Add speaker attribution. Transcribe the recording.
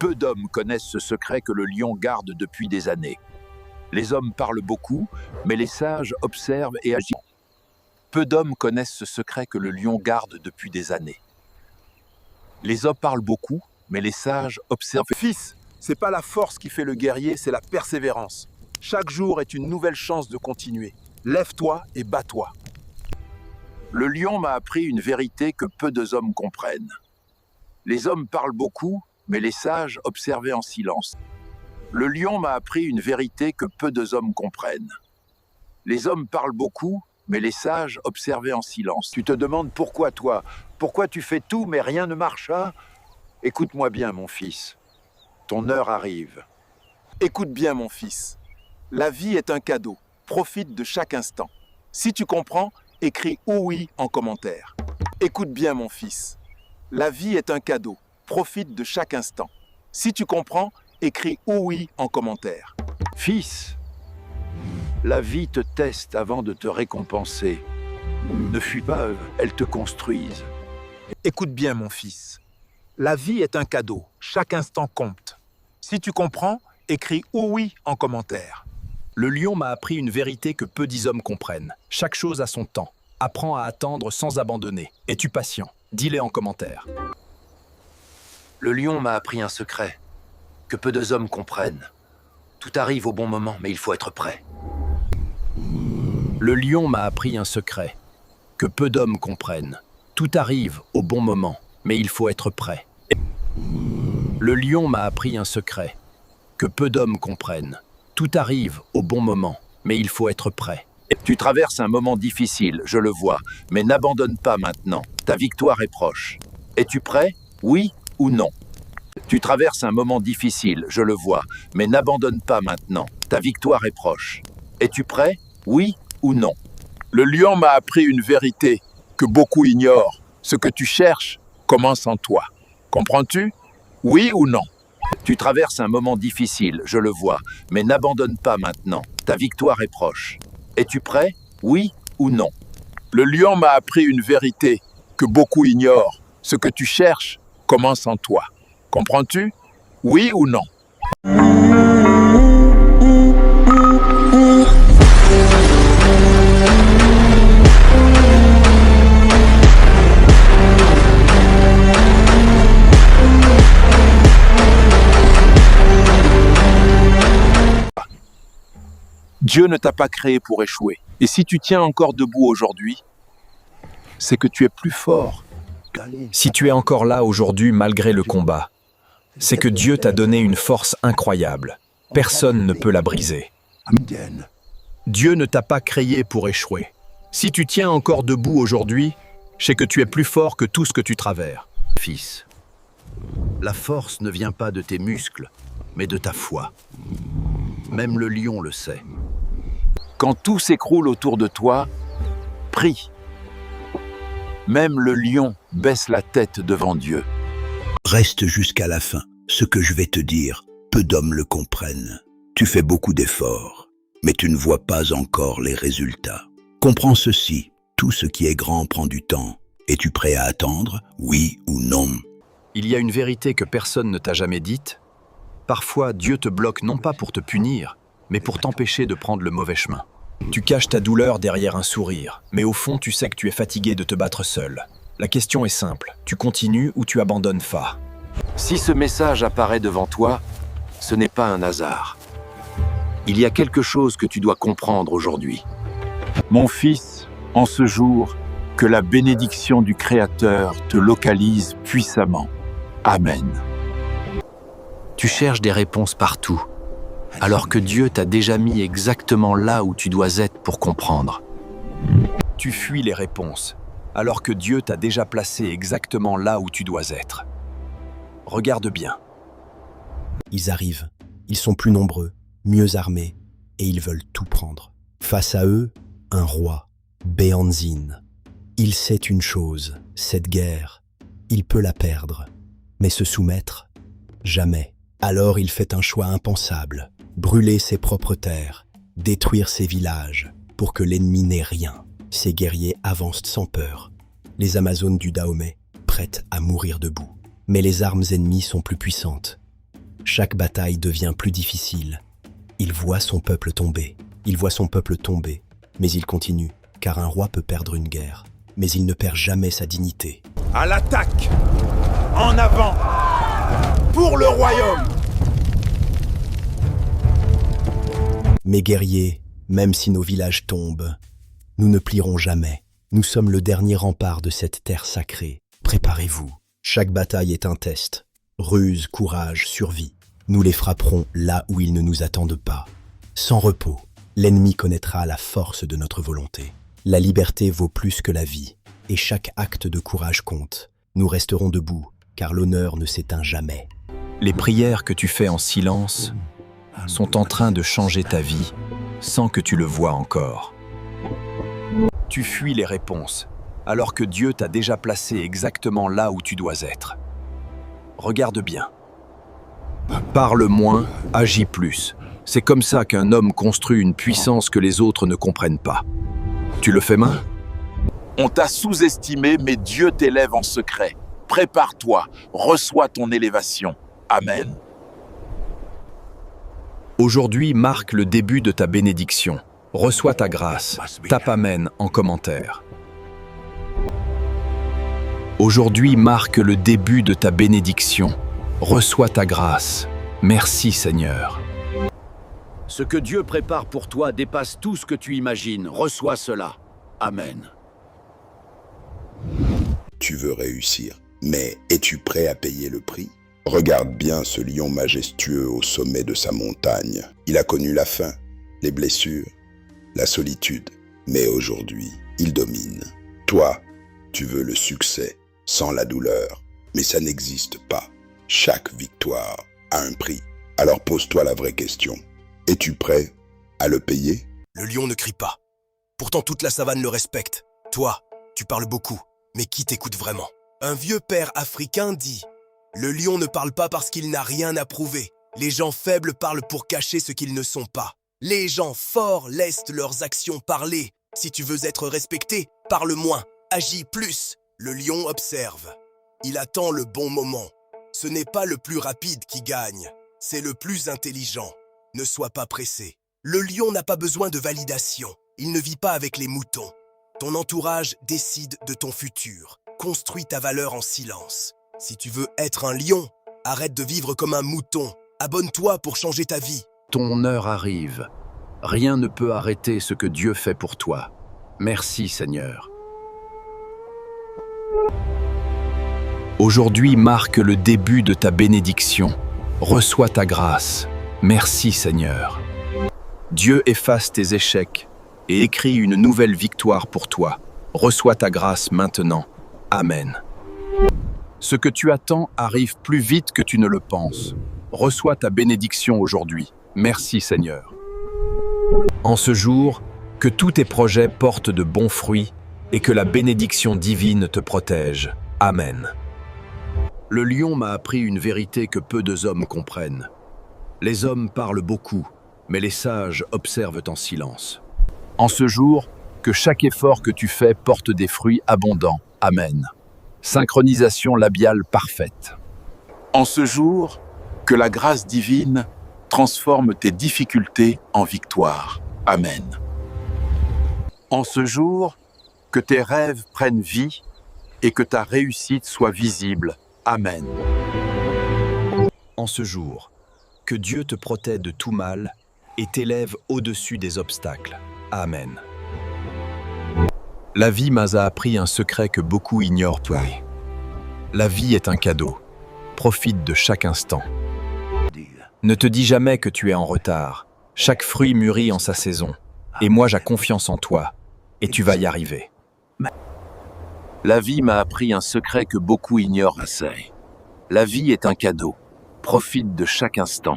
Speaker 1: Peu d'hommes connaissent ce secret que le lion garde depuis des années. Les hommes parlent beaucoup, mais les sages observent et agissent. Peu d'hommes connaissent ce secret que le lion garde depuis des années. Les hommes parlent beaucoup, mais les sages observent.
Speaker 2: Fils, c'est pas la force qui fait le guerrier, c'est la persévérance. Chaque jour est une nouvelle chance de continuer. Lève-toi et bats-toi.
Speaker 1: Le lion m'a appris une vérité que peu d'hommes comprennent. Les hommes parlent beaucoup, mais les sages observent en silence. Le lion m'a appris une vérité que peu d'hommes comprennent. Les hommes parlent beaucoup, mais les sages observent en silence. Tu te demandes pourquoi toi? Pourquoi tu fais tout, mais rien ne marche, hein? Écoute-moi bien, mon fils. Ton heure arrive.
Speaker 2: Écoute bien, mon fils. La vie est un cadeau. Profite de chaque instant. Si tu comprends, écris oui en commentaire. Écoute bien, mon fils. La vie est un cadeau. Profite de chaque instant. Si tu comprends, écris oui en commentaire.
Speaker 1: Fils, la vie te teste avant de te récompenser. Ne fuis pas, elle te construise.
Speaker 2: Écoute bien, mon fils. La vie est un cadeau. Chaque instant compte. Si tu comprends, écris oui en commentaire.
Speaker 3: Le lion m'a appris une vérité que peu d'hommes comprennent. Chaque chose a son temps. Apprends à attendre sans abandonner. Es-tu patient? Dis-le en commentaire.
Speaker 4: Le lion m'a appris un secret que peu d'hommes comprennent. Tout arrive au bon moment, mais il faut être prêt.
Speaker 3: Le lion m'a appris un secret que peu d'hommes comprennent. Tout arrive au bon moment, mais il faut être prêt. Le lion m'a appris un secret que peu d'hommes comprennent. Tout arrive au bon moment, mais il faut être prêt.
Speaker 1: Tu traverses un moment difficile, je le vois, mais n'abandonne pas maintenant. Ta victoire est proche. Es-tu prêt? Oui ou non? Tu traverses un moment difficile, je le vois, mais n'abandonne pas maintenant. Ta victoire est proche. Es-tu prêt? Oui ou non?
Speaker 2: Le lion m'a appris une vérité que beaucoup ignorent. Ce que tu cherches commence en toi. Comprends-tu? Oui ou non?
Speaker 1: Tu traverses un moment difficile, je le vois, mais n'abandonne pas maintenant. Ta victoire est proche. Es-tu prêt? Oui ou non?
Speaker 2: Le lion m'a appris une vérité que beaucoup ignorent. Ce que tu cherches commence en toi. Comprends-tu? Oui ou non? Dieu ne t'a pas créé pour échouer. Et si tu tiens encore debout aujourd'hui, c'est que tu es plus fort.
Speaker 3: Si tu es encore là aujourd'hui malgré le combat, c'est que Dieu t'a donné une force incroyable. Personne ne peut la briser. Dieu ne t'a pas créé pour échouer. Si tu tiens encore debout aujourd'hui, c'est que tu es plus fort que tout ce que tu traverses.
Speaker 4: Fils, la force ne vient pas de tes muscles, mais de ta foi. Même le lion le sait.
Speaker 1: Quand tout s'écroule autour de toi, prie. Même le lion baisse la tête devant Dieu.
Speaker 5: Reste jusqu'à la fin. Ce que je vais te dire, peu d'hommes le comprennent. Tu fais beaucoup d'efforts, mais tu ne vois pas encore les résultats. Comprends ceci, tout ce qui est grand prend du temps. Es-tu prêt à attendre, oui ou non?
Speaker 3: Il y a une vérité que personne ne t'a jamais dite. Parfois, Dieu te bloque non pas pour te punir, mais pour t'empêcher de prendre le mauvais chemin. Tu caches ta douleur derrière un sourire, mais au fond, tu sais que tu es fatigué de te battre seul. La question est simple, tu continues ou tu abandonnes Fa?
Speaker 1: Si ce message apparaît devant toi, ce n'est pas un hasard. Il y a quelque chose que tu dois comprendre aujourd'hui. Mon fils, en ce jour, que la bénédiction du Créateur te localise puissamment. Amen.
Speaker 4: Tu cherches des réponses partout, alors que Dieu t'a déjà mis exactement là où tu dois être pour comprendre.
Speaker 3: Tu fuis les réponses, alors que Dieu t'a déjà placé exactement là où tu dois être. Regarde bien.
Speaker 6: Ils arrivent, ils sont plus nombreux, mieux armés, et ils veulent tout prendre. Face à eux, un roi, Béanzin. Il sait une chose, cette guerre, il peut la perdre, mais se soumettre, jamais. Alors il fait un choix impensable, brûler ses propres terres, détruire ses villages, pour que l'ennemi n'ait rien. Ses guerriers avancent sans peur, les Amazones du Dahomey, prêtes à mourir debout. Mais les armes ennemies sont plus puissantes. Chaque bataille devient plus difficile. Il voit son peuple tomber. Il voit son peuple tomber. Mais il continue, car un roi peut perdre une guerre. Mais il ne perd jamais sa dignité.
Speaker 2: À l'attaque! En avant! Pour le royaume!
Speaker 6: Mes guerriers, même si nos villages tombent, nous ne plierons jamais. Nous sommes le dernier rempart de cette terre sacrée. Préparez-vous. Chaque bataille est un test. Ruse, courage, survie. Nous les frapperons là où ils ne nous attendent pas. Sans repos, l'ennemi connaîtra la force de notre volonté. La liberté vaut plus que la vie, et chaque acte de courage compte. Nous resterons debout, car l'honneur ne s'éteint jamais.
Speaker 3: Les prières que tu fais en silence sont en train de changer ta vie sans que tu le vois encore. Tu fuis les réponses, alors que Dieu t'a déjà placé exactement là où tu dois être. Regarde bien. Parle moins, agis plus. C'est comme ça qu'un homme construit une puissance que les autres ne comprennent pas. Tu le fais main?
Speaker 1: On t'a sous-estimé, mais Dieu t'élève en secret. Prépare-toi, reçois ton élévation. Amen.
Speaker 3: Aujourd'hui marque le début de ta bénédiction. Reçois ta grâce. Tape Amen en commentaire. Aujourd'hui marque le début de ta bénédiction. Reçois ta grâce. Merci Seigneur.
Speaker 7: Ce que Dieu prépare pour toi dépasse tout ce que tu imagines. Reçois cela. Amen.
Speaker 5: Tu veux réussir, mais es-tu prêt à payer le prix? Regarde bien ce lion majestueux au sommet de sa montagne. Il a connu la faim, les blessures, la solitude, mais aujourd'hui, il domine. Toi, tu veux le succès sans la douleur, mais ça n'existe pas. Chaque victoire a un prix. Alors pose-toi la vraie question. Es-tu prêt à le payer?
Speaker 6: Le lion ne crie pas. Pourtant toute la savane le respecte. Toi, tu parles beaucoup, mais qui t'écoute vraiment? Un vieux père africain dit « Le lion ne parle pas parce qu'il n'a rien à prouver. Les gens faibles parlent pour cacher ce qu'ils ne sont pas. Les gens forts laissent leurs actions parler. Si tu veux être respecté, parle moins, agis plus. » Le lion observe. Il attend le bon moment. Ce n'est pas le plus rapide qui gagne, c'est le plus intelligent. Ne sois pas pressé. Le lion n'a pas besoin de validation. Il ne vit pas avec les moutons. Ton entourage décide de ton futur. Construis ta valeur en silence. Si tu veux être un lion, arrête de vivre comme un mouton. Abonne-toi pour changer ta vie.
Speaker 3: Ton heure arrive. Rien ne peut arrêter ce que Dieu fait pour toi. Merci Seigneur. Aujourd'hui marque le début de ta bénédiction. Reçois ta grâce. Merci Seigneur. Dieu efface tes échecs et écrit une nouvelle victoire pour toi. Reçois ta grâce maintenant. Amen. Ce que tu attends arrive plus vite que tu ne le penses. Reçois ta bénédiction aujourd'hui. Merci Seigneur. En ce jour, que tous tes projets portent de bons fruits et que la bénédiction divine te protège. Amen. Le lion m'a appris une vérité que peu de hommes comprennent. Les hommes parlent beaucoup, mais les sages observent en silence. En ce jour, que chaque effort que tu fais porte des fruits abondants. Amen. Synchronisation labiale parfaite.
Speaker 1: En ce jour, que la grâce divine transforme tes difficultés en victoire. Amen. En ce jour, que tes rêves prennent vie et que ta réussite soit visible. Amen.
Speaker 3: En ce jour, que Dieu te protège de tout mal et t'élève au-dessus des obstacles. Amen. La vie m'a appris un secret que beaucoup ignorent. La vie est un cadeau. Profite de chaque instant. Ne te dis jamais que tu es en retard. Chaque fruit mûrit en sa saison. Et moi, j'ai confiance en toi. Et tu vas y arriver.
Speaker 1: La vie m'a appris un secret que beaucoup ignorent. La vie est un cadeau. Profite de chaque instant.